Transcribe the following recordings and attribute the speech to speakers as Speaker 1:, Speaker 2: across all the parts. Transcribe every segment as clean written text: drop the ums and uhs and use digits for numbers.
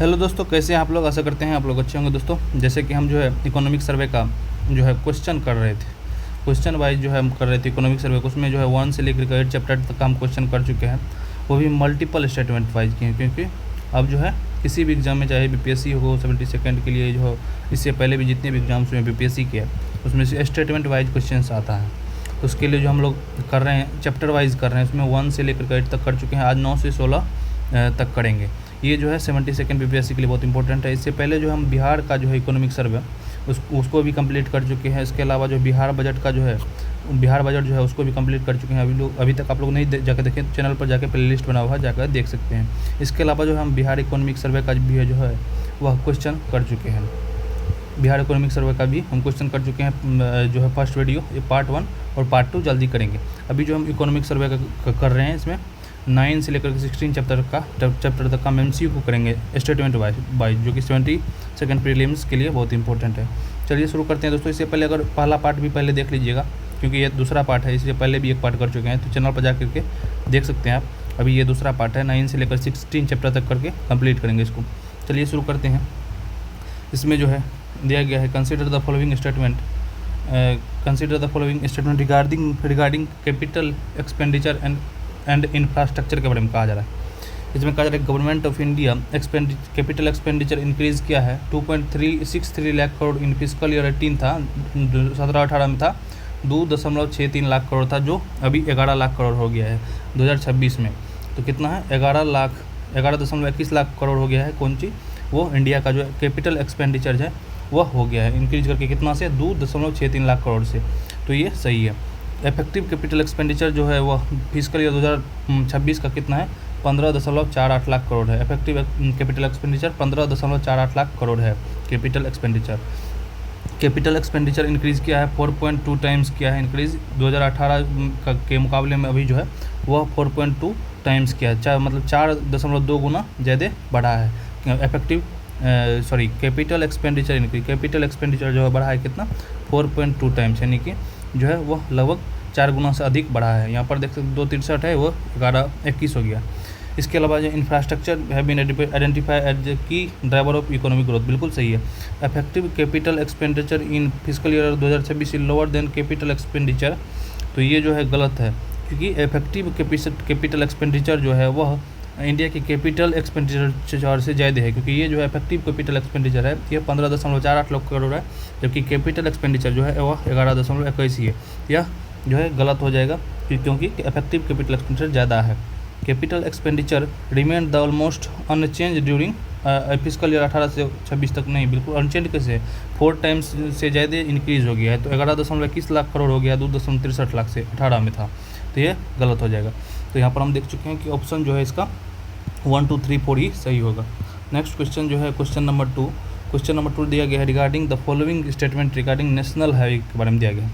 Speaker 1: Hello दोस्तों, कैसे हैं आप लोग। आशा करते हैं आप लोग अच्छे होंगे। दोस्तों, जैसे कि हम जो है इकोनॉमिक सर्वे का जो है क्वेश्चन कर रहे थे, क्वेश्चन वाइज जो है हम कर रहे थे इकोनॉमिक सर्वे को। उसमें जो है 1 से लेकर 8 चैप्टर तक का हम क्वेश्चन कर चुके हैं, वो भी मल्टीपल स्टेटमेंट वाइज किए हैं। क्योंकि अब जो है किसी भी एग्ज़ाम में, चाहे बीपीएससी हो 72nd के लिए, जो इससे पहले भी जितने भी एग्जाम्स हुए बीपीएससी के, उसमें से स्टेटमेंट वाइज क्वेश्चन आता है। तो उसके लिए जो हम लोग कर रहे हैं, चैप्टर वाइज कर रहे हैं, उसमें 1 से लेकर 8 तक कर चुके हैं। आज 9 से 16 तक करेंगे। ये जो है 72nd बीपीएससी के लिए बहुत इंपॉर्टेंट है। इससे पहले जो हम बिहार का जो है इकोनॉमिक सर्वे उसको भी कंप्लीट कर चुके हैं। इसके अलावा जो बिहार बजट का जो है, बिहार बजट जो है उसको भी कंप्लीट कर चुके हैं। अभी तक आप लोग नहीं जाकर देखें तो चैनल पर जाकर प्लेलिस्ट बना हुआ है, जाकर देख सकते हैं। इसके अलावा जो हम बिहार इकोनॉमिक सर्वे का भी जो है वह क्वेश्चन कर चुके हैं। बिहार इकोनॉमिक सर्वे का भी हम क्वेश्चन कर चुके हैं। जो है फर्स्ट वीडियो, ये पार्ट 1 और पार्ट 2 जल्दी करेंगे। अभी जो हम इकोनॉमिक सर्वे का कर रहे हैं, इसमें 9 से लेकर 16 चैप्टर तक का MCQ को करेंगे स्टेटमेंट वाइज, जो कि 72nd प्रीलिम्स के लिए बहुत इंपॉर्टेंट है। चलिए शुरू करते हैं दोस्तों। इससे पहले अगर पहला पार्ट भी पहले देख लीजिएगा, क्योंकि ये दूसरा पार्ट है। इससे पहले भी एक पार्ट कर चुके हैं, तो चैनल पर जा करके देख सकते हैं आप। अभी ये दूसरा पार्ट है, 9 से लेकर 16 चैप्टर तक करके कंप्लीट करेंगे इसको। चलिए शुरू करते हैं। इसमें जो है दिया गया है, consider the following statement regarding capital expenditure and infrastructure के बारे में कहा जा रहा है। इसमें कहा जा रहा है government of India capital expenditure increase किया है। 2.363 लाख करोड़ इन फिजिकल ईयर 18 था, 17-18 में था 2.63 लाख करोड़ था, जो अभी 11 लाख करोड़ हो गया है 2026 में। तो कितना है, 11.21 लाख करोड़ हो गया है। कौन सी, वो इंडिया का जो कैपिटल एक्सपेंडिचर है वह हो गया है इंक्रीज करके, कितना से, 2.63 लाख करोड़ से। तो ये सही है। इफेक्टिव कैपिटल एक्सपेंडिचर जो है वह फिजिकल ईयर 2026 का कितना है, 15.48 लाख करोड़ है। Effective capital expenditure 15.48 lakh crore है। कैपिटल एक्सपेंडिचर इंक्रीज़ किया है, 4.2 टाइम्स किया है इंक्रीज़ 2018 के मुकाबले में। अभी जो है वह 4.2 टाइम्स किया है, मतलब 4.2 गुना ज़्यादा बढ़ा है। Capital expenditure increase, capital expenditure जो है बढ़ा है कितना, 4.2 टाइम्स, यानी कि जो है वह लगभग 4 गुना से अधिक बढ़ा है। यहाँ पर देख सकते 2.63 है, वो 11.21 हो गया। इसके अलावा जो infrastructure have been identified as the key driver of economic growth, बिल्कुल सही है। Effective capital expenditure in physical year 2026 lower than capital expenditure, तो ये जो है गलत है, क्योंकि इफेक्टिव कैपिटल एक्सपेंडिचर जो है वह इंडिया के कैपिटल एक्सपेंडिचर से ज़्यादा है। क्योंकि ये जो है इफेक्टिव कैपिटल एक्सपेंडिचर है, ये 15.48 लाख करोड़ है, जबकि कैपिटल एक्सपेंडिचर जो है वह 11.21 ही है। यह जो है गलत हो जाएगा, क्योंकि इफेक्टिव कैपिटल एक्सपेंडिचर ज़्यादा है। Capital expenditure remain the almost unchanged during physical year 18 से 26 तक, नहीं, बिल्कुल अनचेंज कैसे, 4 टाइम्स से ज़्यादा इंक्रीज़ हो गया है। तो 11.21 लाख करोड़ हो गया, 2.63 लाख से 18 में था, तो ये गलत हो जाएगा। तो यहाँ पर हम देख चुके हैं कि ऑप्शन जो है इसका 1, 2, 3, 4 ही सही होगा। नेक्स्ट क्वेश्चन जो है क्वेश्चन नंबर 2 दिया गया है, regarding the following statement regarding national highway के बारे में दिया गया है।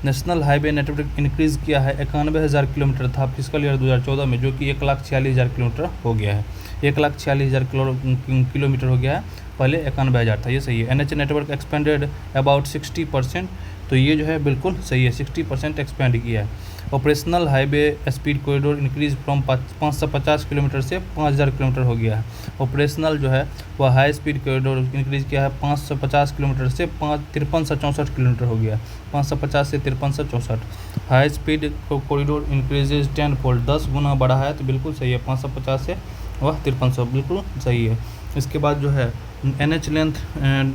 Speaker 1: नेशनल हाईवे नेटवर्क इंक्रीज़ किया है, 91,000 किलोमीटर था फिजिकल ईयर 2014 में, जो कि 1,46,000 किलोमीटर हो गया है। 1,46,000 किलोमीटर हो गया है, पहले 91,000 था, ये सही है। NH नेटवर्क एक्सपेंडेड अबाउट 60%, तो ये जो है बिल्कुल सही है, 60% एक्सपेंड किया है। Operational highway speed corridor increase from 550 kilometre से 5,000 किलोमीटर हो गया है। ऑपरेशनल जो है वह हाई स्पीड कॉरिडोर इंक्रीज किया है, 550 किलोमीटर से 5364 किलोमीटर हो गया है। 550 से 5364। High speed corridor increases 10 fold, 10 गुना बढ़ा है, तो बिल्कुल सही है। 550 से वह 5300, बिल्कुल सही है। इसके बाद जो है NH लेंथ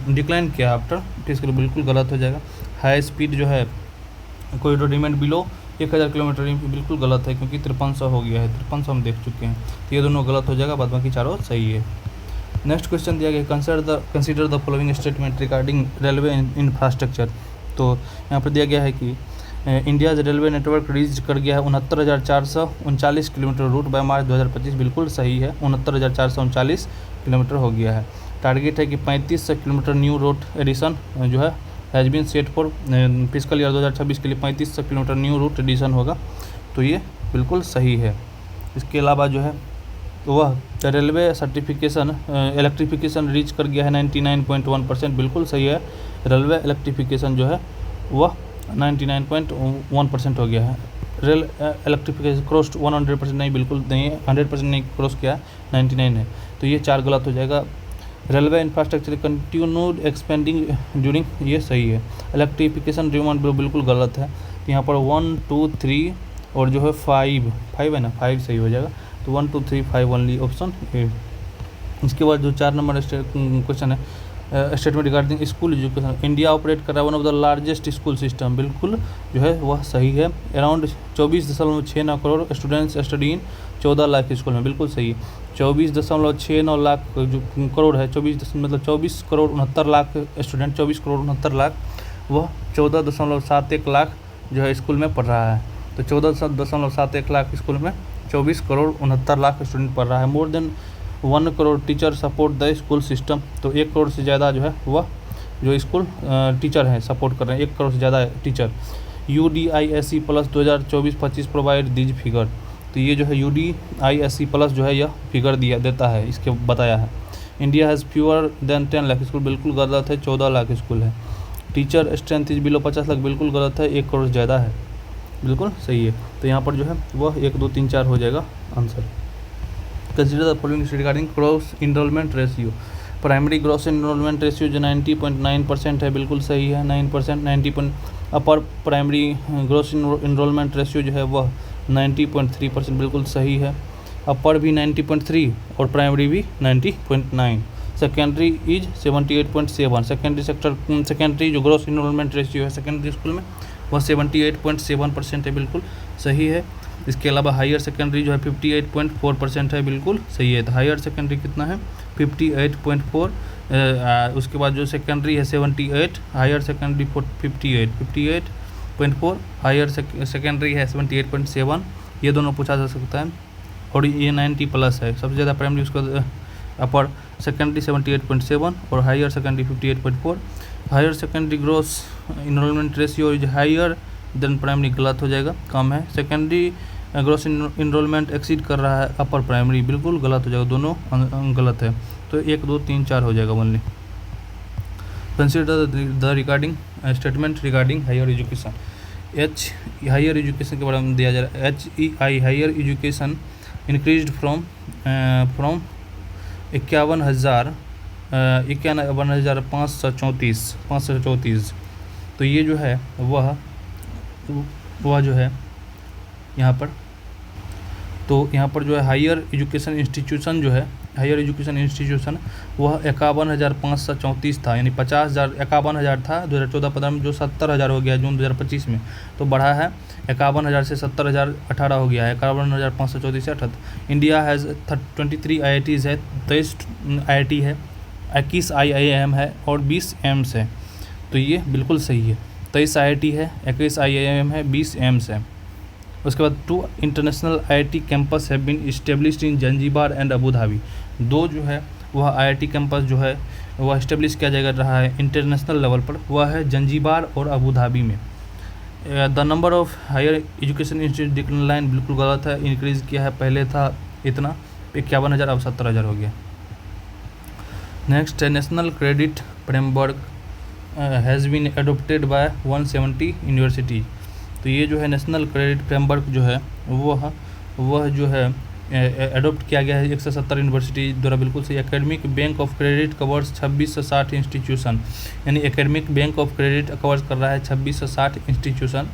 Speaker 1: डिक्लाइन किया आफ्टर, तो इसके लिए बिल्कुल गलत हो जाएगा। हाई स्पीड जो है कॉरिडोर डिमांड बिलो 1000 किलोमीटर, बिल्कुल गलत है, क्योंकि 5300 हो गया है। 5300 हम देख चुके हैं, तो ये दोनों गलत हो जाएगा, बाद बाकी चारों सही है। नेक्स्ट क्वेश्चन दिया गया, consider the following statement regarding railway infrastructure. तो यहाँ पर दिया गया है कि इंडियाज रेलवे नेटवर्क रीच कर गया है 69,439 किलोमीटर रूट बाय मार्च 2025, बिल्कुल सही है। 69,439 किलोमीटर हो गया है। टारगेट है कि 3500 किलोमीटर न्यू रूट एडिशन जो है has been set for physical year 2026 के लिए 3500 किलोमीटर न्यू रूट एडिशन होगा, तो ये बिल्कुल सही है। इसके अलावा जो है वह रेलवे सर्टिफिकेशन इलेक्ट्रिफिकेशन रीच कर गया है 99.1%, बिल्कुल सही है। रेलवे इलेक्ट्रिफिकेशन जो है वह 99.1% हो गया है। रेल इलेक्ट्रिफिकेशन क्रॉस 100% नहीं, बिल्कुल नहीं है, 100% नहीं क्रॉस किया, 99 है, तो ये 4 गलत हो जाएगा। Railway infrastructure continued expanding during, ये सही है। इलेक्ट्रिफिकेशन डिमांड बिल्कुल गलत है। यहाँ पर 1 2 3 और जो है 5 है ना, 5 सही हो जाएगा। तो 1 2 3 5 ओनली ऑप्शन ए। इसके बाद जो 4 नंबर क्वेश्चन है, statement regarding school education. India operate कर रहा है one of the largest school system, बिल्कुल जो है वह सही है। Around 24.69 crore students study in 14 lakh school में, बिल्कुल सही है। 24.69 लाख जो करोड़ है, 24 करोड़ 69 लाख स्टूडेंट, 24 करोड़ 69 लाख, वह 14.71 लाख जो है स्कूल में पढ़ रहा है। तो 14.71 लाख स्कूल में 24 करोड़ 69 लाख स्टूडेंट पढ़ रहा है। More then 1 crore teacher support the school system, तो 1 करोड़ से ज़्यादा जो है वह जो स्कूल टीचर हैं सपोर्ट कर रहे हैं, 1 करोड़ से ज़्यादा teacher. UDISC plus 2024-25 provide these figure, तो ये जो है UDISC प्लस जो है यह फिगर देता है, इसके बताया है। India has fewer than 10 lakh school, बिल्कुल गलत है, 14 लाख स्कूल है। Teacher strength is below 50 lakh, बिल्कुल गलत है, 1 करोड़ से ज़्यादा है, बिल्कुल सही है। तो यहाँ पर जो है वह 1 2 3 4 हो जाएगा answer. Consider the following regarding gross enrolment ratio. Primary gross enrolment ratio जो 90.9% है, बिल्कुल सही है, 9%। 90 upper primary gross enrolment ratio जो है वह 90.3%, बिल्कुल सही है। अपर भी 90.3 और प्राइमरी भी 90.9। सेकेंडरी इज 78.7, सेकेंडरी जो ग्रॉस इनरोलमेंट रेशियो है सेकेंडरी स्कूल में वह 78.7% है, बिल्कुल सही है। इसके अलावा हायर सेकेंडरी जो है 58.4% है, बिल्कुल सही है। तो हायर सेकेंडरी कितना है 58.4, उसके बाद जो सेकेंडरी है 78, हायर सेकेंडरी 58.4, हायर सेकेंडरी है 78.7, ये दोनों पूछा जा सकता है। और ये 90 प्लस है, सबसे ज़्यादा प्राइमरी उसका अपर सेकेंडरी 78.7 और higher secondary 58.4। Higher secondary gross enrolment ratio is higher than primary, गलत हो जाएगा, कम है। सेकेंडरी ग्रोस इनरोलमेंट एक्सीड कर रहा है अपर प्राइमरी, बिल्कुल गलत हो जाएगा, दोनों गलत है। तो 1 2 3 4 हो जाएगा only. Consider the regarding statement regarding higher education. Higher education के बारे में दिया जा रहा है। HEI higher education increased from 51,534। तो ये जो है वह जो है यहाँ पर, तो यहाँ पर जो है हायर एजुकेशन इंस्टीट्यूशन जो है, हायर एजुकेशन इंस्टीट्यूशन वह 51,534 था, यानी 51,000 था 2014-15 में, जो 70,000 हो गया जून 2025 में। तो बढ़ा है 51,000 से 70,018 हो गया है, 51,534 से 78। इंडिया हैज़ 23 IITs है, 23 IIT है, 21 IIM है और 20 एम्स है। तो ये बिल्कुल सही है, 23 IIT है, 21 IIM है, 20 एम्स है। उसके बाद 2 international IIT campus have been established in Zanzibar and Abu Dhabi. 2 जो है वह IIT कैंपस जो है वह इस्टेब्लिश किया जाएगा रहा है इंटरनेशनल लेवल पर, वह है जंजीबार और अबू धाबी में। The number of higher education institute decline, बिल्कुल गलत है, इंक्रीज़ किया है, पहले था इतना 51,000 अब 70,000 हो गया। नेक्स्ट है national credit framework has been adopted by 170 university. तो ये जो है नेशनल क्रेडिट फ्रेमवर्क जो है वह जो है एडोप्ट किया गया है 170 यूनिवर्सिटी द्वारा, बिल्कुल सही। Academic bank of credit covers 26 से 60 इंस्टीट्यूशन, यानी academic bank of credit covers कर रहा है 26 से 60 institution.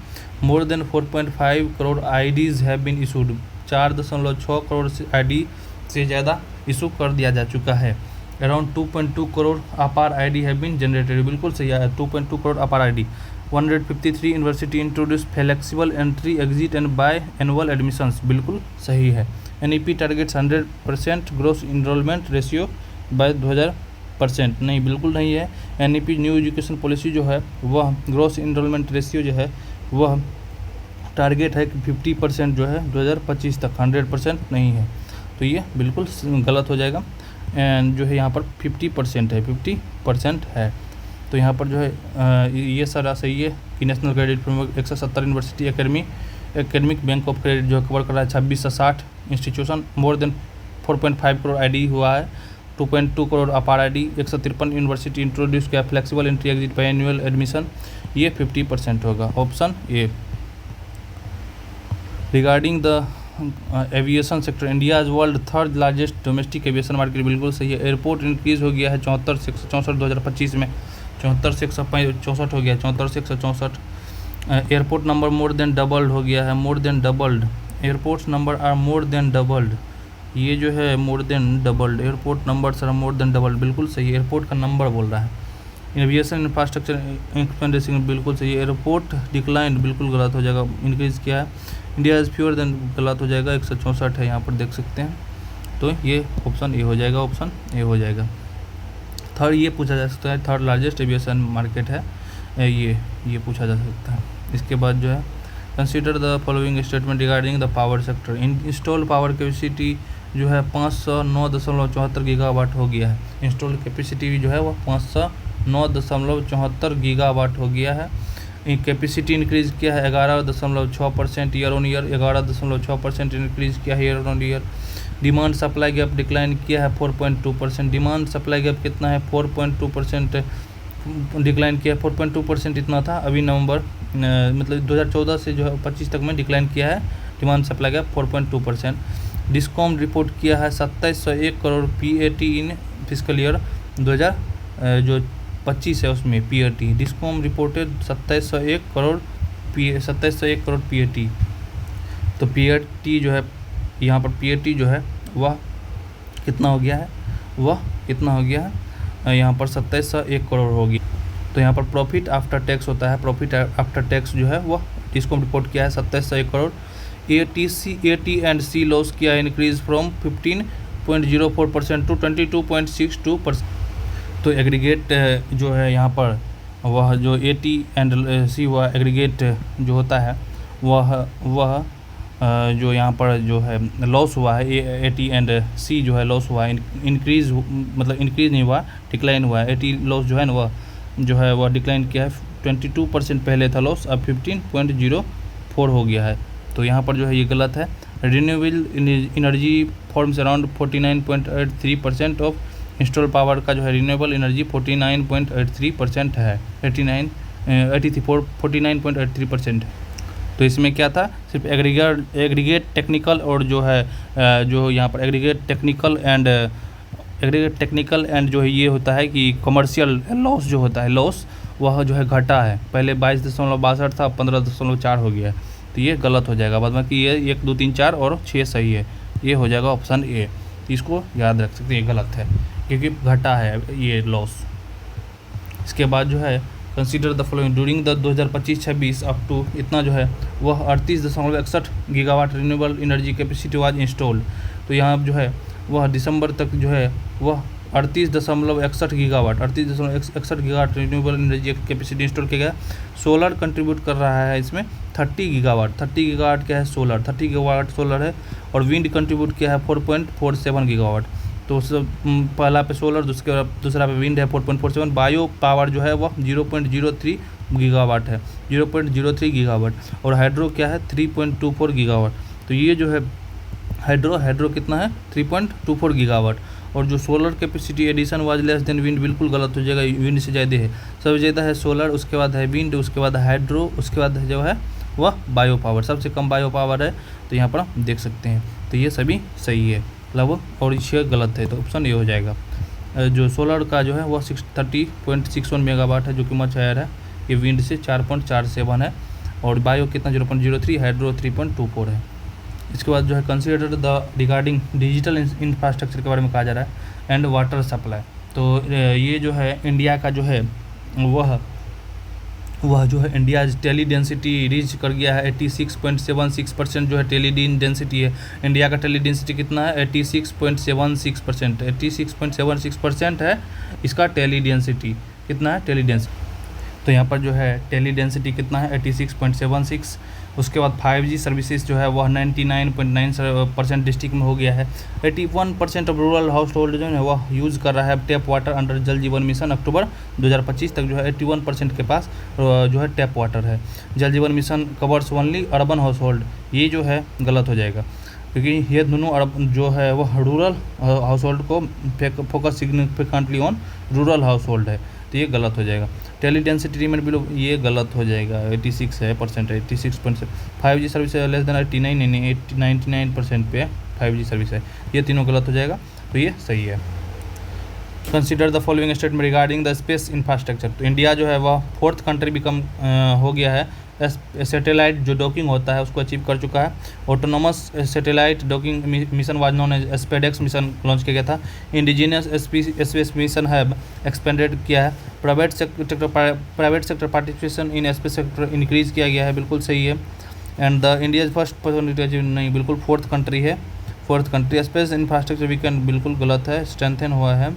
Speaker 1: More than 4.5 crore IDs have been issued, 4.6 crore ID से ज़्यादा इशू कर दिया जा चुका है। Around 2.2 crore APAAR ID have been generated, बिल्कुल सही है, 2.2 crore APAAR ID। 153 university introduce flexible entry exit and biannual admissions, बिल्कुल सही है। NEP targets 100% gross enrolment ratio by 2000%, नहीं, बिल्कुल नहीं है। NEP न्यू एजुकेशन पॉलिसी जो है वह ग्रोस इनरोलमेंट रेशियो जो है वह टारगेट है कि 50% जो है 2025 तक, 100% नहीं है। तो ये बिल्कुल गलत हो जाएगा। एंड जो है यहाँ पर 50% है, 50% है। तो यहाँ पर जो है ये सारा सही है कि national credit framework 170 university academic bank of credit जो कवर कर रहा है 26 से 60 institution. More than 4.5 crore ID हुआ है, 2.2 crore APAAR ID। 153 university introduce किया flexible entry exit by annual admission, ये 50% होगा, option A. Regarding the aviation sector, India is world third largest domestic aviation market, बिल्कुल सही है। एयरपोर्ट इंक्रीज़ हो गया है 74 से 164 2025 में, 74 से 164 हो गया, 74 से 164। Airport number more than doubled हो गया है, more than doubled, airports number are more than doubled, ये जो है more than doubled, airport number sir more than doubled, बिल्कुल सही, एयरपोर्ट का नंबर बोल रहा है। एविएशन इंफ्रास्ट्रक्चर एक्सपेंडिचर, बिल्कुल सही। एयरपोर्ट डिक्लाइन, बिल्कुल गलत हो जाएगा, इंक्रीज़ किया है। इंडिया इज़ फ्यूअर देन, गलत हो जाएगा, 164 है, यहाँ पर देख सकते हैं। तो ये ऑप्शन ए हो जाएगा, ऑप्शन ए हो जाएगा। थर्ड ये पूछा जा सकता है, थर्ड लार्जेस्ट एविएशन मार्केट है ये पूछा जा सकता है। इसके बाद जो है consider the following statement regarding the power sector, install power capacity जो है 509.74 गीगावाट हो गया है। इंस्टॉल कैपेसिटी जो है वह 509.74 गीगावाट हो गया है। कैपेसिटी इंक्रीज़ किया है 11.6% ईयर ऑन ईयर, 11.6% इंक्रीज़ किया है year on year. Demand supply gap decline किया है 4.2%, डिमांड सप्लाई गैप कितना है 4.2% डिक्लाइन किया है, 4.2% इतना था अभी नवंबर मतलब 2014 से जो है 25 तक में डिक्लाइन किया है demand supply gap 4.2%। Discom report किया है 2701 करोड़ PAT इन फिजिकल ईयर 2025 है, उसमें PAT discom reported 2701 crore PAT। तो PAT जो है यहाँ पर PAT जो है वह कितना हो गया है, यहाँ पर 2701 करोड़ होगी। तो यहाँ पर प्रॉफिट आफ्टर टैक्स होता है, प्रॉफिट आफ्टर टैक्स जो है वह डिस्कॉम रिपोर्ट किया है 2701 crore. AT and C loss किया इंक्रीज फ्रॉम 15.04% टू 22.62%। तो एग्रीगेट जो है यहाँ पर वह जो AT एंड C वह एग्रीगेट जो होता है वह जो यहाँ पर जो है लॉस हुआ है AT एंड C जो है लॉस हुआ है, इंक्रीज़ मतलब इंक्रीज़ नहीं हुआ, डिक्लाइन हुआ है। AT लॉस जो है ना वह डिक्लाइन किया है 22% पहले था लॉस, अब 15.04 हो गया है। तो यहाँ पर जो है ये गलत है। Renewable energy forms around 49.83% of install power का जो है रिन्यूएबल एनर्जी 49.83% है, 49.83%। तो इसमें क्या था, सिर्फ एग्रीगेट टेक्निकल और जो है जो यहाँ पर एग्रीगेट टेक्निकल एंड जो है ये होता है कि कमर्शियल लॉस जो होता है लॉस वह जो है घटा है, पहले 22.62 था 15.4 हो गया है। तो ये गलत हो जाएगा, बाद में कि ये 1 2 3 4 और 6 सही है, ये हो जाएगा ऑप्शन ए। इसको याद रख सकते हैं, ये गलत है क्योंकि घटा है ये लॉस। इसके बाद जो है consider the following during the 2025-26 up to इतना जो है वह 38.61 gigawatt renewable energy capacity was installed. तो यहाँ जो है वह दिसंबर तक जो है वह 38.61 gigawatt renewable energy capacity install किया गया। सोलर कंट्रीब्यूट कर रहा है इसमें 30 गीगावाट क्या है सोलर, 30 गीगावाट सोलर है, और विंड कंट्रीब्यूट किया है 4.47 गीगावाट। तो पहला पे सोलर, दूसरा पे विंड है 4.47। बायो पावर जो है वह 0.03 गीगावाट है, 0.03 गीगावाट, और हाइड्रो क्या है 3.24 गीगावाट। तो ये जो है हाइड्रो कितना है 3.24 गीगावाट। और जो solar capacity addition was less than wind, बिल्कुल गलत हो जाएगा, विंड से ज़्यादा है, सबसे ज़्यादा है सोलर, उसके बाद है विंड, उसके बाद हाइड्रो, उसके बाद जो है वह बायो पावर, सबसे कम बायो पावर है। तो यहाँ पर आप देख सकते हैं, तो ये सभी सही है लगभग, और ये गलत है, तो ऑप्शन ये हो जाएगा। जो सोलर का जो है वह 30.61 मेगावाट है जो कि मच हायर है, ये विंड से 4.47 है, और बायो कितना 0.03, हाइड्रो 3.24 है। इसके बाद जो है consider the regarding digital infrastructure के बारे में कहा जा रहा है एंड वाटर सप्लाई। तो ये जो है इंडिया का जो है वह जो है इंडिया टेली डेंसिटी रीच कर गया है 86.76% जो है टेली डेंसिटी है। इंडिया का टेली डेंसिटी कितना है 86.76%, 86.76% है इसका टेली डेंसिटी। कितना है टेली डेंसिटी, तो यहाँ पर जो है टेली डेंसिटी कितना है 86.76। उसके बाद 5G सर्विसेज जो है वह 99.9% डिस्ट्रिक्ट में हो गया है। 81% ऑफ रूरल हाउस होल्ड जो है वह यूज़ कर रहा है टैप वाटर अंडर जल जीवन मिशन। अक्टूबर 2025 तक जो है 81% के पास जो है टैप वाटर है। जल जीवन mission covers only urban house hold, ये जो है गलत हो जाएगा क्योंकि ये दोनों जो है वह रूरल हाउस होल्ड को focus significantly on rural house hold है। तो ये गलत हो जाएगा। टेली डेंसिटी रिमेन बिलो, ये गलत हो जाएगा, 86 है परसेंट है, 86%। 5G सर्विस है लेस देन 89, नहीं 99% पे 5G सर्विस है, ये तीनों गलत हो जाएगा, तो ये सही है। Consider the following statement regarding the space infrastructure. तो इंडिया जो है वह 4th कंट्री बिकम हो गया है, सैटेलाइट जो डॉकिंग होता है उसको अचीव कर चुका है। Autonomous satellite docking mission was known as SpaDeX mission launch किया गया था। इंडिजिनियस स्पेस मिशन है एक्सपेंडेड किया है। Private sector participation in space sector increase किया गया है, बिल्कुल सही है। एंड द इंडिया फर्स्ट नहीं, बिल्कुल 4th कंट्री है, 4th country. Space infrastructure weekend बिल्कुल गलत है, स्ट्रेंथन हुआ है।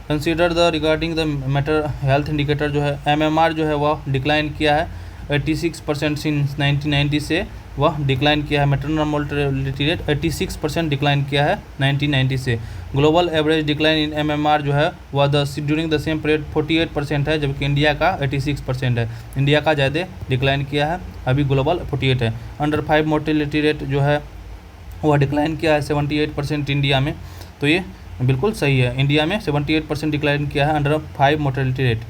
Speaker 1: Consider the regarding the matter health indicator जो है MMR जो है वह डिक्लाइन किया है 86% सिंस 1990 से वह डिक्लाइन किया है। मैटरनल मोर्टेलिटी रेट 86% डिक्लाइन किया है 1990 से। Global average decline in MMR जो है वह ड्यूरिंग द सेम पीरियड 48% है, जबकि इंडिया का 86% है। इंडिया का ज़्यादा डिक्लाइन किया है, अभी ग्लोबल 48 है। अंडर 5 मोर्टेलिटी रेट जो है वह डिक्लाइन किया है 78% इंडिया में, तो ये बिल्कुल सही है। इंडिया में 78% डिक्लाइन किया है under 5 mortality rate.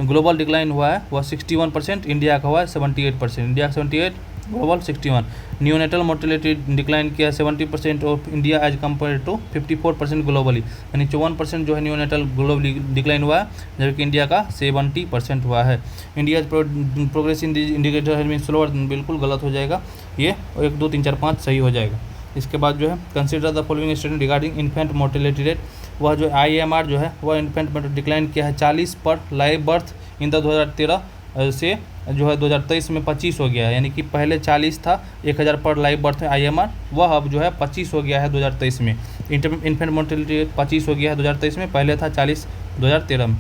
Speaker 1: Global decline हुआ है वह 61%, इंडिया का हुआ है 78%, इंडिया का 78, ग्लोबल 61। न्यूनेटल मोर्टेलिटी डिक्लाइन किया है 70% of India as compare to 54% globally, यानी 54% जो है न्यूनेटल ग्लोबली डिक्लाइन हुआ है, जबकि इंडिया का 70% हुआ है। India progress in indicator has been slower, बिल्कुल गलत हो जाएगा, ये 1 2 3 4 5 सही हो जाएगा। इसके बाद जो है consider the following statement regarding infant mortality rate. वह जो IMR जो है वह इन्फेंट डिक्लाइन किया है 40 पर लाइव बर्थ इन द 2013 से जो है 2023 में 25 हो गया है, यानी कि पहले 40 था 1000 पर लाइव बर्थ में IMR, वह अब जो है 25 हो गया है 2023 में। इन्फेंट मोर्टेलिटी रेट 25 हो गया है 2023 में, पहले था 40 2013 में।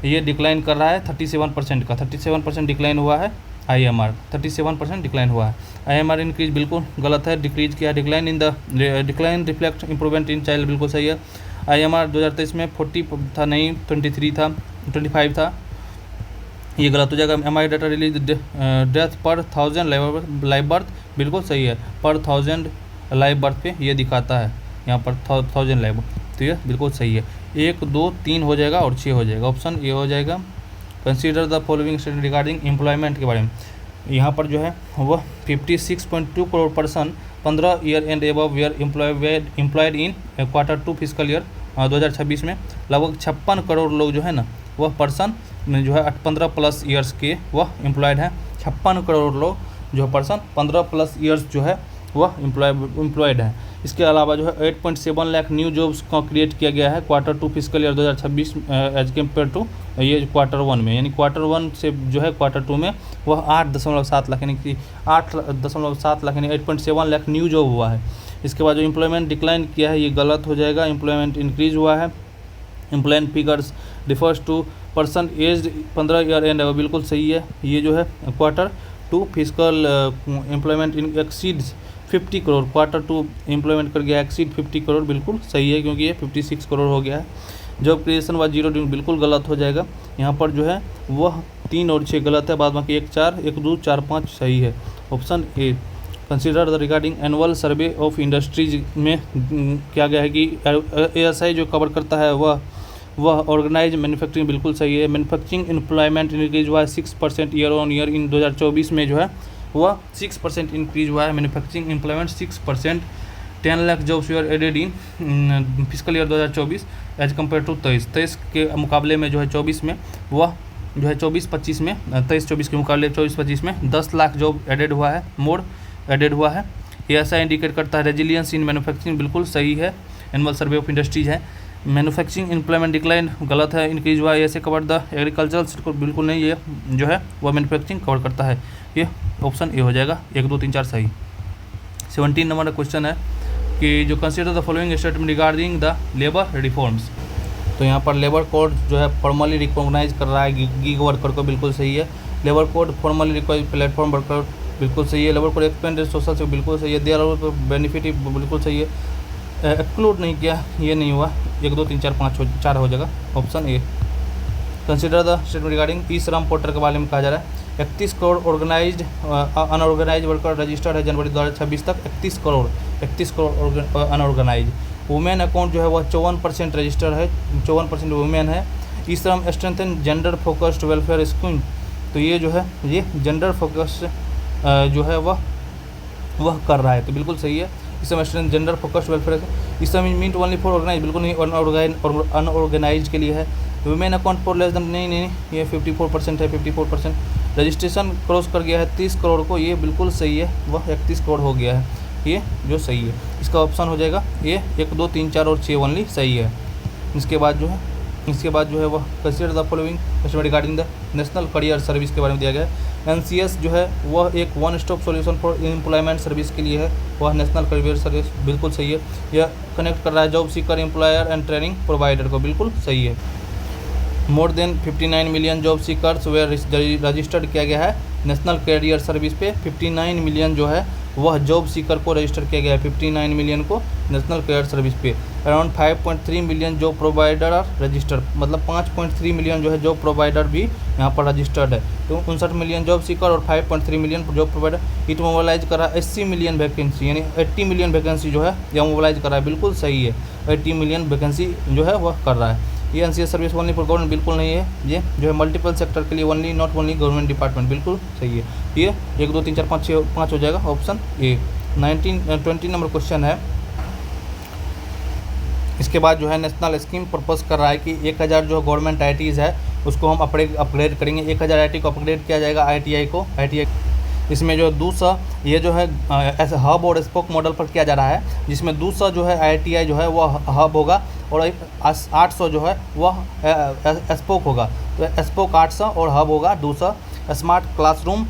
Speaker 1: ये डिक्लाइन कर रहा है 37% का, 37% डिक्लाइन हुआ है IMR, 37% डिक्लाइन हुआ है। IMR इंक्रीज बिल्कुल गलत है, डिक्रीज किया। Decline in the decline reflect improvement in child, बिल्कुल सही है। IMR 2023 में 40 था, नहीं 23 था, 25 था, ये गलत हो जाएगा। MI डाटा रिलीज डेथ पर 1000 लाइव बर्थ, बिल्कुल सही है, पर 1000 लाइव बर्थ पे ये दिखाता है यहाँ पर 1000 लाइव, तो ये बिल्कुल सही है। 1 2 3 हो जाएगा और 6 हो जाएगा, ऑप्शन ए हो जाएगा। Consider the following statement regarding employment के बारे में। यहाँ पर जो है वह 56.2 crore person 15 year and above were employed in Q2 physical year 2026 में। लगभग 56 करोड़ लोग जो है ना वह पर्सन में जो है 15+ ईयर्स के वह एम्प्लॉयड हैं। 56 करोड़ लोग जो पर्सन 15+ ईयर्स जो है वह एम्प्लॉयड हैं। इसके अलावा जो है 8.7 लाख न्यू जॉब्स का क्रिएट किया गया है Q2 physical year 2026 as compare to ये Q1 में, यानी Q1 से जो है Q2 में वह 8.7 लाख, यानी कि 8.7 लाख, यानी 8.7 लाख न्यू जॉब हुआ है। इसके बाद जो एम्प्लॉयमेंट डिक्लाइन किया है ये गलत हो जाएगा, एम्प्लॉयमेंट इंक्रीज हुआ है। Employment figures refers to person as 15 year and, बिल्कुल सही है। ये जो है Q2 physical employment exceeds 50 crore, Q2 employment कर गया एक्सीड 50 करोड़, बिल्कुल सही है, क्योंकि ये 56 करोड़ हो गया है। जॉब क्रिएशन व 0 बिल्कुल गलत हो जाएगा। यहाँ पर जो है वह 3 और 6 गलत है, बाद बाकी 1 4 1 2 4 5 सही है, option A. Consider the regarding annual survey of industries में क्या गया है कि ASI जो कवर करता है वह ऑर्गेनाइज मैन्युफैक्चरिंग, बिल्कुल सही है। मैन्युफैक्चरिंग एम्प्लॉयमेंट इंक्रीज हुआ है 6% ईयर ऑन ईयर इन 2024 में जो है वह 6% इंक्रीज हुआ है। Manufacturing employment 6%। 10 lakh jobs were added in physical year 2024 as compare to 23 के मुकाबले में जो है 24 में वह जो है 24-25 में 23-24 के मुकाबले 24-25 में 10 लाख जॉब एडेड हुआ है, मोर एडेड हुआ है। ASI इंडिकेट करता है रेजिलियंस इन मैन्युफैक्चरिंग, बिल्कुल सही है। एनुअल सर्वे ऑफ इंडस्ट्रीज है। मैन्युफैक्चरिंग एम्प्लॉयमेंट डिक्लाइन गलत है, इंक्रीज हुआ है। ऐसे कवर द एग्रीकल्चरल सेक्टर, बिल्कुल नहीं, ये जो है वह मैन्युफैक्चरिंग कवर करता है, ये ऑप्शन ए हो जाएगा। 1 2 3 4 सही। 17 नंबर का क्वेश्चन है कि जो consider the following statement regarding the labour reforms. तो यहाँ पर लेबर कोड जो है फॉर्मली रिकॉग्नाइज कर रहा है गिग वर्कर को, बिल्कुल सही है। Labour code formally recognise platform worker, बिल्कुल सही है। लेबर कोड एक्सपेंडेड सोशल से, बिल्कुल सही है। देयर आर बेनिफिट, बिल्कुल सही है। एक्सक्लूड नहीं किया, ये नहीं हुआ। 1 2 3 4 5 4 हो जाएगा, option A. Consider the statement regarding e Shram portal के बारे में कहा जा रहा है। 31 crore organised unorganise worker registered है जनवरी 2026 तक। 31 करोड़ अनऑर्गेनाइज। वुमेन अकाउंट जो है वह 54% रजिस्टर्ड है, 54% वुमेन है। ई श्रम strengthen gender focused welfare scheme, तो ये जो है ये जेंडर फोकस्ड जो है वह कर रहा है, तो बिल्कुल सही है। इस समय स्ट्रेंथ जेंडर फोकस्ड वेलफेयर, इस समय मीट ओनली फॉर ऑर्गेनाइज, बिल्कुल नहीं, अनऑर्गेनाइज के लिए है। Women account for less than, नहीं ये 54% है, 54%। रजिस्ट्रेशन क्रॉस कर गया है 30 करोड़ को, ये बिल्कुल सही है, वह 31 करोड़ हो गया है, ये जो सही है। इसका ऑप्शन हो जाएगा ये 1, 2, 3, 4 और 6 ओनली सही है। इसके बाद जो है वह consider the following regarding the national career service के बारे में दिया गया है। NCS जो है वह एक one stop solution for employment service के लिए है, वह नेशनल करियर सर्विस बिल्कुल सही है। यह कनेक्ट कर रहा है job seeker employer and training provider को, बिल्कुल सही है। More than 59 million job seekers were registered किया गया है नेशनल करियर सर्विस पे। 59 मिलियन जो है वह जॉब सीकर को रजिस्टर किया गया है, 59 मिलियन को नेशनल करियर सर्विस पे। Around 5.3 million job provider are registered, मतलब 5.3 मिलियन जो है जॉब प्रोवाइडर भी यहाँ पर रजिस्टर्ड है। तो 59 मिलियन जॉब सीकर और 5.3 million job provider. It mobilise कर रहा है 80 मिलियन वैकेंसी, यानी 80 मिलियन वैकेंसी जो है यह मोबालाइज कर रहा है, बिल्कुल सही है। 80 मिलियन वैकेंसी जो है वह कर रहा है। ये NCS service only for government, बिल्कुल नहीं है। ये जो है मल्टीपल सेक्टर के लिए only, not only government department, बिल्कुल सही है। ये 1, 2, 3, 4, 5, 6, 5 हो जाएगा ऑप्शन ए। 20 नंबर क्वेश्चन है। इसके बाद जो है नेशनल स्कीम प्रपोज कर रहा है कि 1000 जो गवर्नमेंट ITs है उसको हम अपग्रेड करेंगे। 1000 IT को अपग्रेड किया जाएगा, ITI इसमें जो दूसरा ये जो है ऐसे हब और स्पोक मॉडल पर किया जा रहा है, जिसमें दूसरा जो है ITI जो है वह हब होगा और 800 जो है वह स्पोक होगा। तो स्पोक 800 और हब होगा दूसरा। Smart classroom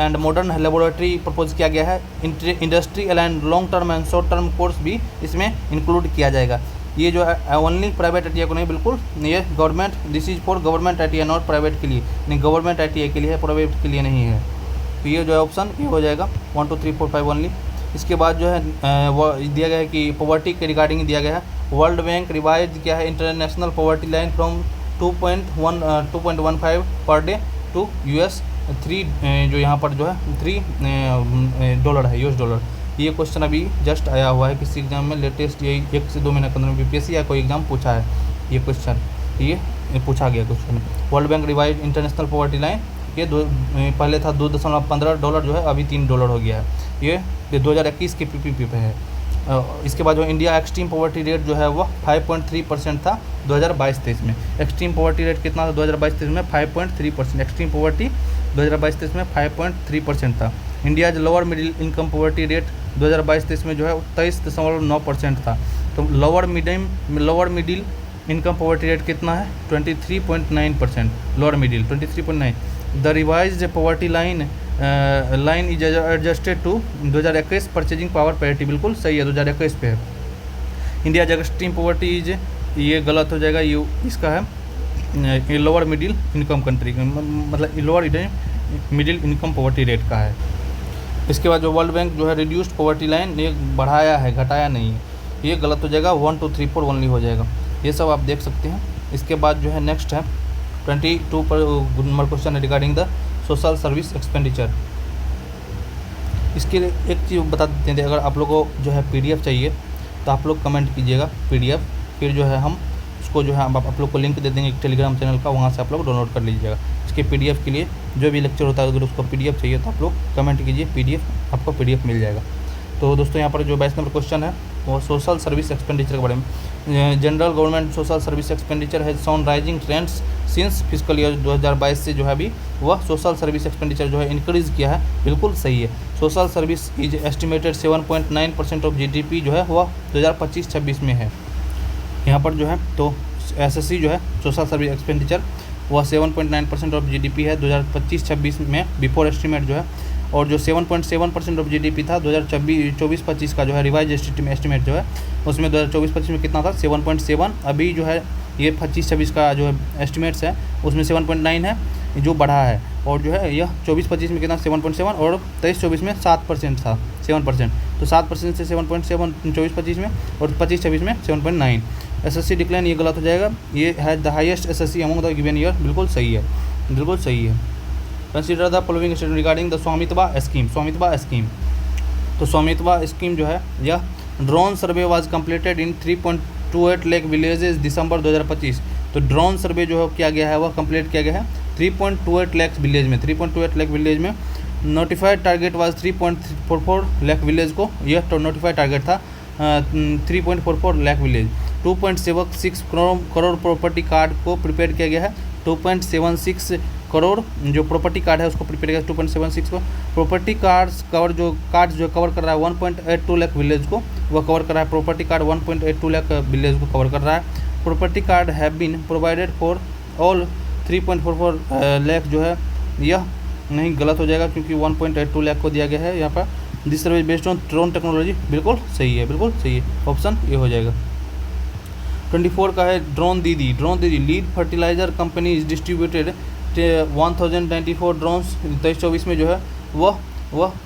Speaker 1: and modern laboratory propose किया गया है। Industrial and long term and short term course भी इसमें इंक्लूड किया जाएगा। ये जो है ओनली प्राइवेट ITI को नहीं, बिल्कुल ये government, this is for government ITI not private के लिए, नहीं गवर्नमेंट ITI के लिए है, प्राइवेट के लिए नहीं है। तो ये जो है ऑप्शन ये हो जाएगा 1, 2, 3, 4, 5 ओनली। इसके बाद जो है वो दिया गया है कि पॉवर्टी के रिगार्डिंग दिया गया है। वर्ल्ड बैंक रिवाइज किया है international poverty line from 2.15 per day to US3 जो यहाँ पर जो है $3 है, US$। ये क्वेश्चन अभी जस्ट आया हुआ है किसी एग्जाम में, लेटेस्ट, यही 1 से 2 महीने के अंदर BPSC या कोई एग्जाम पूछा है ये क्वेश्चन, ये पूछा गया question. World bank revise international poverty line, ये पहले था $2.15 जो है अभी $3 हो गया है। ये 2021 के PPP पे है। इसके बाद जो इंडिया एक्सट्रीम पॉवर्टी रेट जो है वह 5.3% था 2022-23 में। एक्सट्रीम पॉवर्टी रेट कितना था 2022-23 में? 5.3%। एक्सट्रीम पॉवर्टी 2022-23 में 5.3% था। India lower middle income poverty rate 2022-23 में जो है 23.9% था। तो lower middle income poverty rate कितना है? 23.9%। Lower middle 23.9। The revised poverty line is adjusted to 2021 purchasing power parity, बिल्कुल सही है, 2021 पे है। इंडिया एक्सट्रीम पॉवर्टी इज, ये गलत हो जाएगा, ये इसका है लोअर मिडिल इनकम कंट्री, मतलब lower middle income poverty rate का है। इसके बाद जो वर्ल्ड बैंक जो है रिड्यूस्ड पॉवर्टी लाइन ये बढ़ाया है, घटाया नहीं है, ये गलत हो जाएगा, 1, 2, 3, 4 ओनली हो जाएगा। ये सब आप देख सकते हैं। इसके बाद जो है नेक्स्ट है 22 पर नंबर क्वेश्चन है regarding the social service expenditure. इसके लिए एक चीज़ बता देते हैं, अगर आप लोगों को जो है PDF चाहिए तो आप लोग कमेंट कीजिएगा PDF, फिर जो है हम उसको जो है आप लोग को लिंक दे देंगे टेलीग्राम चैनल का, वहाँ से आप लोग डाउनलोड कर लीजिएगा। इसके PDF के लिए जो भी लेक्चर होता है अगर उसको PDF चाहिए तो आप लोग कमेंट कीजिए, PDF आपको PDF मिल जाएगा। तो दोस्तों यहाँ पर जो 22 नंबर क्वेश्चन है वो सोशल सर्विस एक्सपेंडिचर के बारे में। General government social service expenditure है shown rising trends since physical year 2022 से जो है अभी वह सोशल सर्विस एक्सपेंडिचर जो है इंक्रीज़ किया है, बिल्कुल सही है। Social service is estimated 7.9% of GDP जो है वह 2025-26 में है। यहाँ पर जो है तो SSC जो है सोशल सर्विस एक्सपेंडिचर वह 7.9% ऑफ GDP है 2025-26 में बिफोर एस्टिमेट जो है, और जो 7.7% ऑफ GDP था 2024-25 का जो है रिवाइज एस्टिमेट जो है उसमें 2024-25 में कितना था 7.7। अभी जो है ये 25-26 का जो है एस्टिमेट्स है उसमें 7.9 है जो बढ़ा है, और जो है यह 24-25 में कितना 7.7 और 23-24 में 7% था 7%। तो 7% से 7.7 24-25 में और 25-26 में 7.9। SSC डिक्लाइन ये गलत हो जाएगा, ये है the highest SSC among the given year, बिल्कुल सही है, बिल्कुल सही है। Consider the following statement regarding the Swamitva scheme. तो स्वामित्व स्कीम जो है यह drone survey was completed in 3.28 lakh villages December 2025। तो ड्रोन सर्वे जो है किया गया है वह कंप्लीट किया गया है 3.28 लाख विलेज में। 3.28 लाख विलेज में notified target was 3.44 lakh village को, यह तो नोटिफाइड टारगेट था 3.44 lakh village. 2.76 crore property card को प्रिपेयर किया गया है। 2.76 करोड़ जो प्रॉपर्टी कार्ड है उसको प्रिपेयर किया 2.76 को। प्रॉपर्टी कार्ड्स जो कवर कर रहा है 1.82 लाख विलेज को, वह कवर कर रहा है। प्रॉपर्टी कार्ड 1.82 लाख विलेज को कवर कर रहा है। Property card have been provided for all 3.44 lakh जो है यह नहीं गलत हो जाएगा क्योंकि 1.82 लाख को दिया गया है यहाँ पर। This service based on drone technology, बिल्कुल सही है, बिल्कुल सही है, ऑप्शन ये हो जाएगा। 24 का है drone Didi. Lead fertilizer company is distributed 1094 drones 23-24 में जो है वह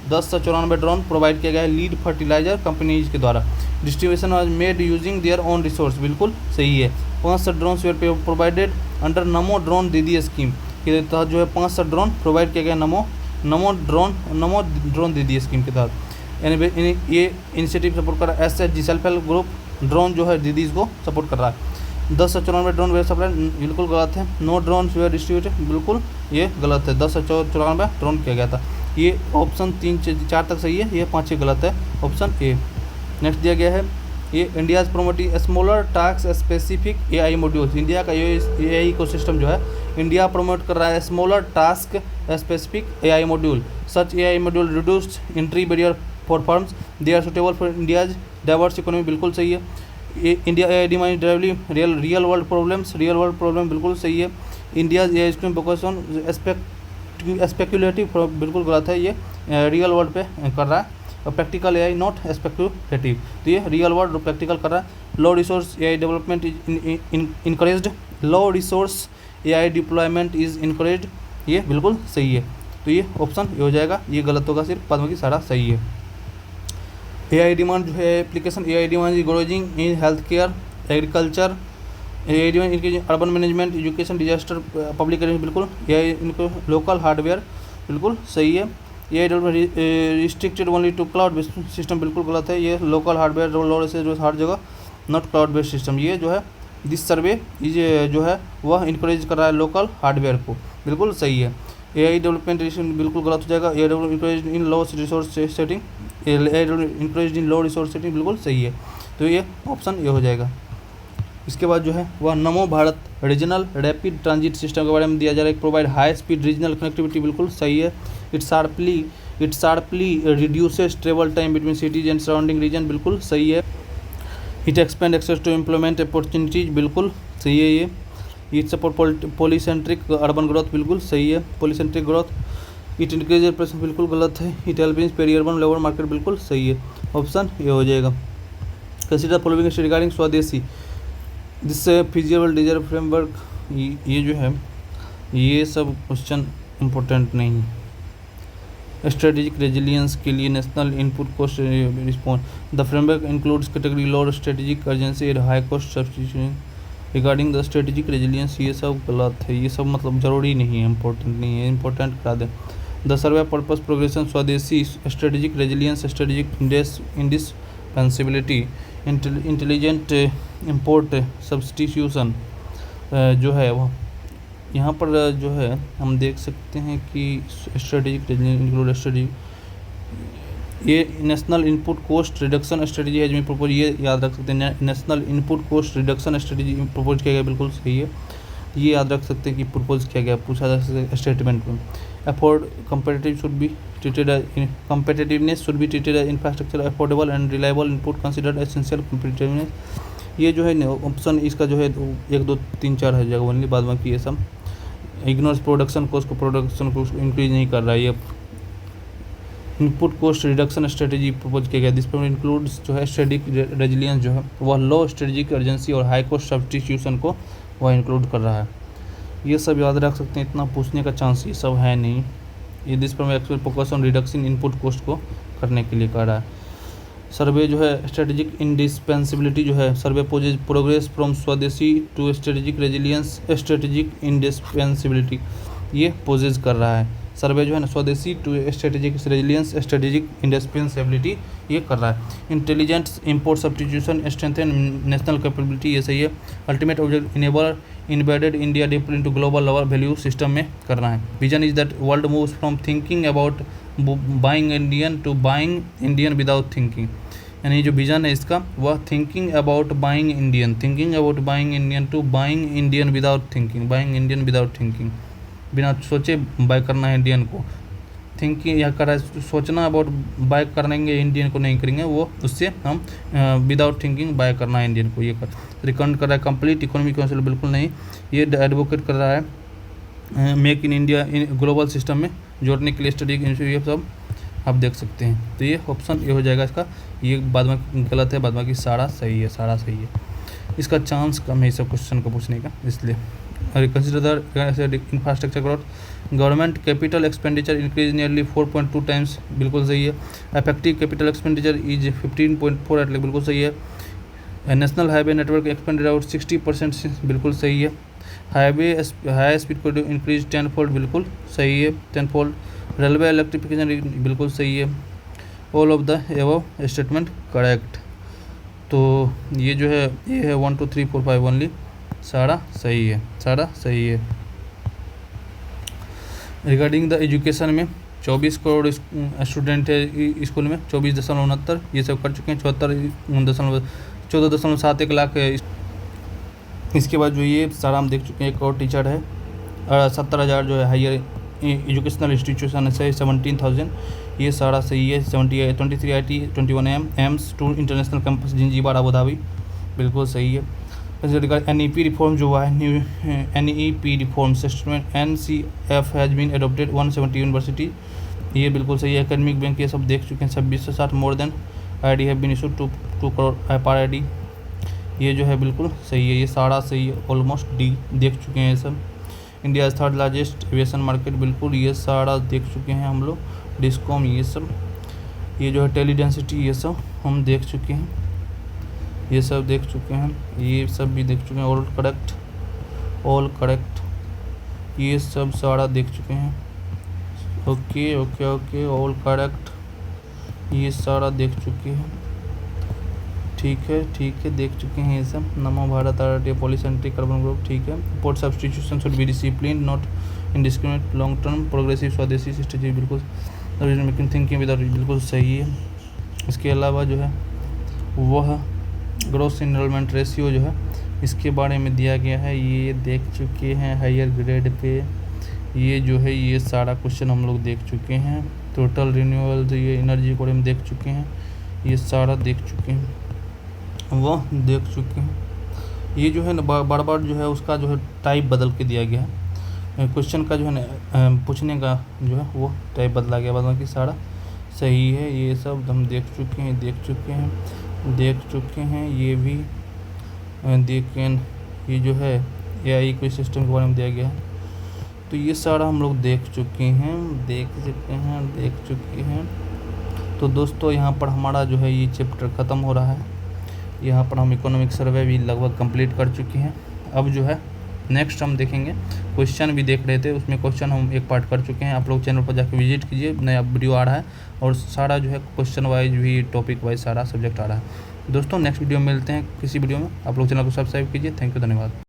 Speaker 1: 1094 ड्रोन प्रोवाइड किया गया है लीड फर्टिलाइजर कंपनीज के द्वारा। Distribution was made using their own resource, बिल्कुल सही है। 65 drones where provided under NaMo drone दीदी स्कीम के तहत जो है 65 ड्रोन प्रोवाइड किया गया नमो ड्रोन दीदी स्कीम के तहत। ये इनिशिएटिव सपोर्ट कर रहा है SHG self help group drone जो है दीदीज को सपोर्ट कर रहा है। 1094 ड्रोन वेयर सप्लाई, बिल्कुल गलत है। नो ड्रोन वेयर डिस्ट्रीब्यूटेड, बिल्कुल ये गलत है। 1094 ड्रोन किया गया था। ये ऑप्शन 3-4 तक सही है, ये 5 गलत है, ऑप्शन ए। नेक्स्ट दिया गया है ये India's promoting smaller task specific AI modules. India का AI इकोसिस्टम जो है इंडिया प्रमोट कर रहा है smaller task specific AI module. Such AI module reduced entry barrier for firms, they are suitable for India's diverse economy, बिल्कुल सही है। India AI demand drively real world problem, बिल्कुल सही है। India's AI scheme focus on speculative, बिल्कुल गलत है, ये रियल वर्ल्ड पे कर रहा है। प्रैक्टिकल AI नॉट स्पेक्युलेटिव, तो ये रियल वर्ल्ड प्रैक्टिकल कर रहा है। Low resource AI development is encouraged, low resource AI deployment is encouraged, ये बिल्कुल सही है। तो ये ऑप्शन ये हो जाएगा, ये गलत होगा, सिर्फ पद्म की सारा सही है। AI डिमांड जो है application AI demand is growing in health care, agriculture, AI demand इनके urban management, education, disaster, public बिल्कुल। AI इनको लोकल हार्डवेयर, बिल्कुल सही है। AI restricted only to cloud based system, बिल्कुल गलत है। ये लोकल हार्डवेयर लोड से जो हर जगह, नॉट क्लाउड बेस्ड सिस्टम। ये जो है दिस सर्वे ये जो है वह इनकरेज कर रहा है लोकल हार्डवेयर को, बिल्कुल सही है। AI डेवलपमेंट बिल्कुल गलत हो जाएगा। AI इनकरेज इन लो रिसोर्स सेटिंग, इनकरेज इन लो रिसोर्स सेटिंग, बिल्कुल सही है। तो ये ऑप्शन ये हो जाएगा। इसके बाद जो है वह Namo Bharat regional rapid transit system के बारे में दिया जा रहा है। Provide high speed regional connectivity, बिल्कुल सही है। It sharply reduces travel time between cities and surrounding region, बिल्कुल सही है। It expand access to employment opportunities, बिल्कुल सही है ये। It support polycentric urban growth, बिल्कुल सही है, polycentric growth. It increase pressure, बिल्कुल गलत है। It help in peri urban labour market, बिल्कुल सही है, ऑप्शन ये हो जाएगा। कंसीडर फॉलोइंग रिगार्डिंग स्वदेशी, दिस फिजिबल डिजायर फ्रेमवर्क, ये जो है ये सब क्वेश्चन इम्पोर्टेंट नहीं है। स्ट्रेटेजिक रेजिलियंस के लिए national input cost response, the framework includes category lower strategic urgency and high cost substitution regarding the strategic resilience, ये सब गलत है, ये सब मतलब ज़रूरी नहीं है, इंपॉर्टेंट नहीं है, इंपॉर्टेंट करा दें। The survey purpose progression swadeshi strategic resilience, strategic indispensability, intelligent import substitution जो है वह यहाँ पर जो है हम देख सकते हैं कि स्ट्रेटेजिक इंक्लूड स्ट्रेटेजी, ये national input cost reduction strategy है जो प्रपोज, ये याद रख सकते हैं। National input cost reduction strategy propose किया गया, बिल्कुल सही है, ये याद रख सकते हैं कि प्रपोज किया गया, पूछा जा सकता है स्टेटमेंट में। Afford competitive should be treated competitiveness should be treated as infrastructure affordable and reliable input considered essential competitiveness, ये जो है ऑप्शन इसका जो है 1 2 3 4 है जगह ओनली, बाद बाकी ये सब इग्नोर्स प्रोडक्शन कॉस्ट को इंक्रीज नहीं कर रहा है। ये input cost reduction strategy propose किया गया, दिस पर इंक्लूड्स जो है स्ट्रेटेजिक रेजिलियंस जो है वह लो स्ट्रेटेजिक अर्जेंसी और हाई कॉस्ट सब्सटीट्यूशन को वह इंक्लूड कर रहा है। ये सब याद रख सकते हैं, इतना पूछने का चांस ये सब है नहीं। ये दिस पर actual focus on reduction input cost को करने के लिए कर रहा है। सर्वे जो है स्ट्रेटेजिक इंडिस्पेंसिबिलिटी जो है सर्वे पोजेज प्रोग्रेस फ्रॉम स्वदेशी to strategic resilience, strategic indispensability ये पोजेज कर रहा है। सर्वे जो है ना swadeshi to strategic resilience, strategic indispensability ये कर रहा है। Intelligent import substitution, strengthen national capability, ये सही है। Ultimate object enable embedded India deeply into global level value system में करना है। Vision is that world moves from thinking about buying Indian to buying Indian without thinking, यानी जो vision है इसका वह thinking about buying Indian to buying Indian without thinking, बिना सोचे बाय करना है इंडियन को। थिंकिंग यह कर रहा है, सोचना अबाउट बाय करेंगे इंडियन को नहीं करेंगे, वो उससे हम विदाउट थिंकिंग बाय करना है इंडियन को, ये कर रिकमेंड कर रहा है। कंप्लीट इकोनॉमिक काउंसिल बिल्कुल नहीं, ये एडवोकेट कर रहा है make in India in global system में जोड़ने के लिए स्टडी, ये सब आप देख सकते हैं। तो ये ऑप्शन ये हो जाएगा इसका, ये बाद में गलत है, बाद बाकी सारा सही है। इसका चांस कम है इस सब क्वेश्चन को पूछने का, इसलिए। और consider infrastructure growth, government capital expenditure increase nearly 4.2 times, बिल्कुल सही है। इफेक्टिव कैपिटल एक्सपेंडिचर इज 15.4 बिल्कुल सही है। National highway network expanded out 60%, बिल्कुल सही है। High speed corridor increase 10 fold, बिल्कुल सही है, 10 फोल्ड। रेलवे इलेक्ट्रिफिकेशन बिल्कुल सही है। All of the above statement correct. तो ये जो है ये है 1 2 3 4 5 ओनली, सारा सही है। रिगार्डिंग द एजुकेशन में 24 करोड़ स्टूडेंट है स्कूल में, 24.69 ये सब कर चुके हैं। 14.71 लाख है। इसके बाद जो ये सारा हम देख चुके हैं, एक और टीचर है। 70,000 जो है हायर एजुकेशनल इंस्टीट्यूशन है 17,000, ये सारा सही है। 23 IT 21 AIIMS 2 international campus Zanzibar Abu Dhabi, बिल्कुल सही है। NEP रिफॉर्म जो हुआ है, new NEP reform system NCF has been adopted 170 university, ये बिल्कुल सही है। एकेडमिक बैंक ये सब देख चुके हैं। 26 से 60 more than ID have been issued 2 करोड़ FR ID, ये जो है बिल्कुल सही है, ये सारा सही है। ऑलमोस्ट D देख चुके हैं ये सब। India third largest aviation market, बिल्कुल ये सारा देख चुके हैं हम लोग। डिस्कॉम ये सब, ये जो है टेली डेंसिटी ये सब हम देख चुके हैं, ये सब देख चुके हैं, ये सब भी देख चुके हैं। ऑल करेक्ट ये सब सारा देख चुके हैं। ओके ऑल करेक्ट ये सारा देख चुके हैं। ठीक है देख चुके हैं ये सब। नमो Bharat RTA policy anti carbon group, ठीक है। Port substitution should be discipline not indiscriminate long term progressive स्वदेशी स्ट्रेटेजी, बिल्कुल मेकिंग थिंकिंग विदाउट, बिल्कुल सही है। इसके अलावा जो है वह ग्रोस इनरोलमेंट रेशियो जो है इसके बारे में दिया गया है, ये देख चुके हैं। हायर ग्रेड पे ये जो है ये सारा क्वेश्चन हम लोग देख चुके हैं। टोटल रिन्यूएबल ये एनर्जी को हम देख चुके हैं, ये सारा देख चुके हैं, वह देख चुके हैं। ये जो है ना बार बार जो है उसका जो है टाइप बदल के दिया गया है, क्वेश्चन का जो है ना पूछने का जो है वो टाइप बदला गया, बाकी सारा सही है। ये सब हम देख चुके हैं। ये भी देखें, ये जो है AI कोई सिस्टम के बारे में दिया गया है, तो ये सारा हम लोग देख चुके हैं। तो दोस्तों यहाँ पर हमारा जो है ये चैप्टर ख़त्म हो रहा है। यहाँ पर हम इकोनॉमिक सर्वे भी लगभग कंप्लीट कर चुके हैं। अब जो है नेक्स्ट हम देखेंगे, क्वेश्चन भी देख रहे थे, उसमें क्वेश्चन हम एक पार्ट कर चुके हैं। आप लोग चैनल पर जाकर विजिट कीजिए, नया वीडियो आ रहा है और सारा जो है क्वेश्चन वाइज भी टॉपिक वाइज सारा सब्जेक्ट आ रहा है। दोस्तों नेक्स्ट वीडियो में मिलते हैं किसी वीडियो में, आप लोग चैनल को सब्सक्राइब कीजिए। थैंक यू, धन्यवाद।